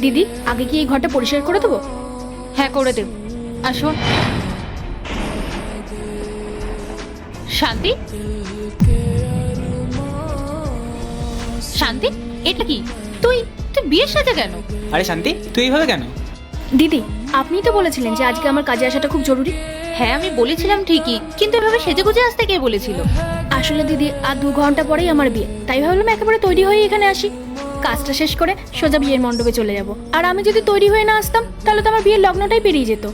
দিদি, আগে কি এই ঘরটা পরিষ্কার করে দেবো? হ্যাঁ, করে দেব। আসুন। শান্তি, শান্তি, এটা কি? তুই তুই বিয়ের সাথে কেন? আরে শান্তি, তুই এইভাবে কেন? দিদি, আপনিই তো বলেছিলেন যে আজকে আমার কাজে আসাটা খুব জরুরি। হ্যাঁ, আমি বলেছিলাম ঠিকই, কিন্তু এভাবে সেজেগুজে আসতে কে বলেছিল? আসলে দিদি, আর 2 ঘন্টা পরেই আমার বিয়ে, তাই ভাবলাম একেবারে তৈরি হয়ে এখানে আসি। কাজটা শেষ করে সোজা বিয়ের মণ্ডপে চলে যাব। আর আমি যদি তৈরি হয়ে না আসতাম তাহলে তো আমার বিয়ের লগ্নটাই পেরিয়ে যেত।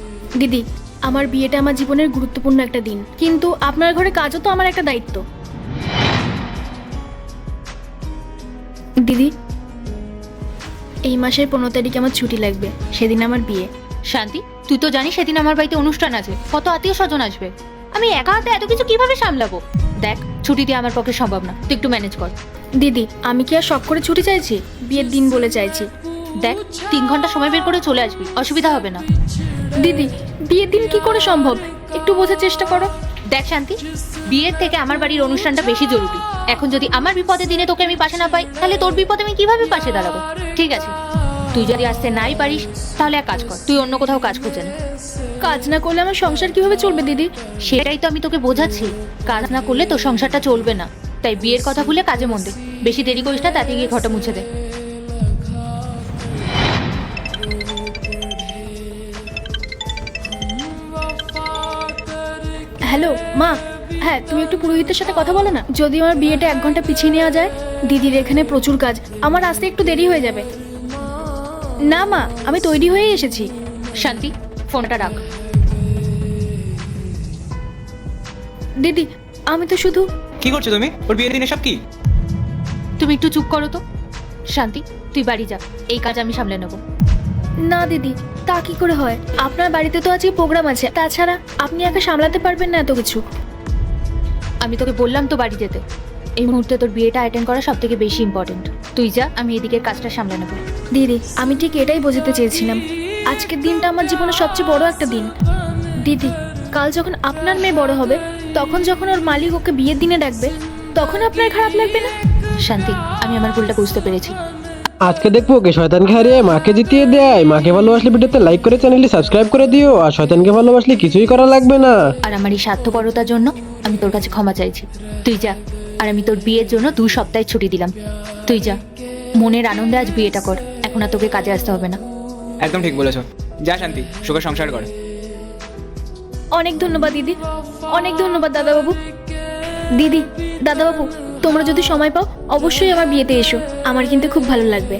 দিদি, আমার বিয়েটা আমার জীবনের গুরুত্বপূর্ণ একটা দিন, কিন্তু আপনার ঘরে কাজও তো আমার একটা দায়িত্ব। দিদি, এই মাসের 15 তারিখে আমার ছুটি লাগবে, সেদিন আমার বিয়ে। শান্তি, তুই তো জানিস সেদিন আমার বাড়িতে অনুষ্ঠান আছে, কত আত্মীয় স্বজন আসবে। আমি একা হাতে এত কিছু কিভাবে সামলাবো? দেখ, ছুটি দিয়ে আমার পক্ষে সম্ভব না, তুই একটু ম্যানেজ কর। দিদি, আমি কি আর শখ করে ছুটি চাইছি? বিয়ের দিন বলে চাইছি। দেখ, 3 ঘন্টা সময় বের করে চলে আসবি, অসুবিধা হবে না। দিদি, বিয়ের দিন কি করে সম্ভব? একটু বোঝার চেষ্টা করো। দেখ শান্তি, বিয়ের থেকে আমার বাড়ির অনুষ্ঠানটা বেশি জরুরি। এখন যদি আমার বিপদের দিনে তোকে আমি পাশে না পাই, তাহলে তোর বিপদে আমি কিভাবে পাশে দাঁড়াবো? ঠিক আছে, তুই যদি আসতে নাই পারিস তাহলে এক কাজ কর, তুই অন্য কোথাও কাজ খুঁজে নে। কাজ না করলে আমার সংসার কিভাবে চলবে দিদি? সেটাই তো আমি তোকে বোঝাচ্ছি, কাজ না করলে তোর সংসারটা চলবে না। তাই বিয়ের কথা ভুলে কাজে মন দে, বেশি দেরি করিস না, তাতে গিয়ে ঘরটা মুছে দে। হ্যালো মা, হ্যাঁ তুমি একটু পুরোহিতের সাথে কথা বলো না, যদি আমার বিয়েটা 1 ঘন্টা পিছিয়ে নেওয়া যায়। দিদির এখানে প্রচুর কাজ, আমার আসতে একটু দেরি হয়ে যাবে। না মা, আমি তৈরি হয়েই এসেছি। শান্তি, ফোনটা রাখ। দিদি, আমি তো শুধু... কি করছো তুমি? ওর বিয়ের দিনে সব কি? তুমি একটু চুপ করো তো। শান্তি, তুই বাড়ি যা, এই কাজ আমি সামলে নেবো। না দিদি, তা কি করে হয়? আপনার বাড়িতে তো আজকে প্রোগ্রাম আছে, তাছাড়া আপনি একা সামলাতে পারবেন না এত কিছু। আমি তোকে বললাম তো বাড়ি যেতে। এই মুহূর্তে তোর বিয়েটা অ্যাটেন্ড করা সব থেকে বেশি ইম্পর্টেন্ট। তুই যা, আমি এদিকে কাজটা সামলে নেবো। দিদি, আমি ঠিক এটাই বোঝাতে চেয়েছিলাম। আজকের দিনটা আমার জীবনের সবচেয়ে বড় একটা দিন। দিদি, কাল যখন আপনার মেয়ে বড় হবে, তখন যখন ওর মালিক ওকে বিয়ের দিনে ডাকবে, তখন আপনার খারাপ লাগবে না? শান্তি, আমি আমার ভুলটা বুঝতে পেরেছি। আজকে দেখবো কে শয়তানকে হারিয়ে মাকে জিতিয়ে দেয়। মাকে ভালোবাসলে ভিডিওতে লাইক করে চ্যানেলটি সাবস্ক্রাইব করে দিও, আর শয়তানকে ভালোবাসলে কিছুই করা লাগবে না। আর আমার এই স্বার্থপরতার জন্য আমি তোর কাছে ক্ষমা চাইছি। তুই যা, আর আমি তোর বিয়ের জন্য 2 সপ্তাহের ছুটি দিলাম। তুই যা, মনের আনন্দে আজ বিয়েটা কর, এখন আর তোকে কাজে আসতে হবে না। একদম ঠিক বলেছো। যা শান্তি, সুখে সংসার কর। অনেক ধন্যবাদ দিদি, অনেক ধন্যবাদ দাদাবাবু। দিদি, দাদাবাবু, তোমরা যদি সময় পাও অবশ্যই আমার বিয়েতে এসো, আমার কিন্তু খুব ভালো লাগবে।